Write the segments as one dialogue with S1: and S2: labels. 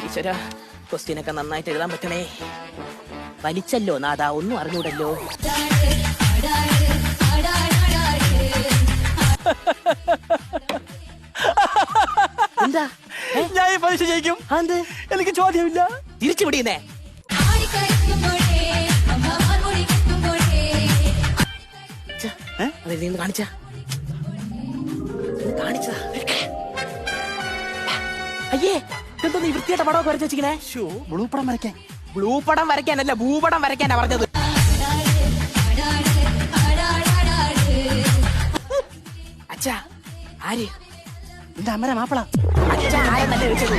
S1: ഈശ്വര, ക്വസ്റ്റ്യനൊക്കെ നന്നായിട്ട് എഴുതാൻ പറ്റണേ. വലിച്ചല്ലോ നാദാ, ഒന്നും അറിഞ്ഞൂടല്ലോ. എന്താ
S2: ഞാൻ ഈ പരീക്ഷ ജയിക്കും.
S1: എന്ത്?
S2: എനിക്ക് ചോദ്യമില്ല.
S1: തിരിച്ചു പിടിയുന്നേ. അതെഴുതി കാണിച്ച കാണിച്ചതാ. അയ്യേ, ഇതെന്തോ നീ വൃത്തിയായിട്ട പടമൊക്കെ വരച്ച് വെച്ചിരിക്കണേ.
S2: ബ്ലൂ പടം വരയ്ക്കാൻ.
S1: ബ്ലൂ പടം വരയ്ക്കാനല്ല, ഭൂപടം വരയ്ക്കാനാ പറഞ്ഞത്. അച്ഛാ ആര്?
S2: എന്റെ അമ്മരെ മാപ്പിള.
S1: അച്ഛാ ആരെന്നല്ലേ ചോദിച്ചത്?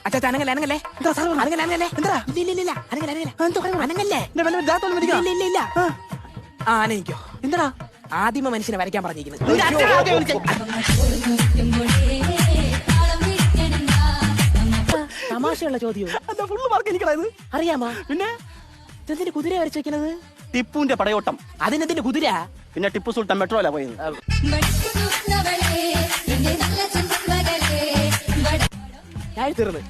S1: അച്ഛാ അനങ്ങല്ലേ അനങ്ങല്ലേ അനങ്ങല്ലേ അനങ്ങല്ലേ എന്താ? ഇല്ല അനങ്ങല്ലേ അനങ്ങല്ലേ. ഇല്ല ആ അനങ്ങിക്കോ.
S2: എന്താ
S1: ആദിമ മനുഷ്യനെ വരയ്ക്കാൻ പറഞ്ഞിരിക്കുന്നത്. തമാശയുള്ള ചോദ്യം.
S2: ഫുള്ള് മാർക്ക് എനിക്കത്
S1: അറിയാമോ?
S2: പിന്നെ
S1: ഇതെന്തിന് കുതിര വരച്ചു വെക്കുന്നത്?
S2: ടിപ്പുവിന്റെ പടയോട്ടം.
S1: അതിനെന്തിന്റെ കുതിര?
S2: പിന്നെ ടിപ്പു സുൽത്താൻ മെട്രോയിലാ പോയത്.
S1: ഞാൻ തീർന്ന്.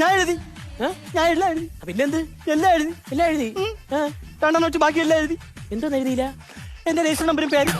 S2: ഞാൻ എഴുതി. ഞാൻ എല്ലാം എഴുതി.
S1: പിന്നെന്ത്?
S2: എല്ലാം എഴുതി.
S1: എല്ലാം എഴുതി.
S2: രണ്ടെണ്ണം വെച്ച് ബാക്കി എല്ലാം എഴുതി.
S1: എന്തോന്ന് എഴുതിയില്ല?
S2: എന്റെ രജിസ്റ്റർ നമ്പരും പേര്.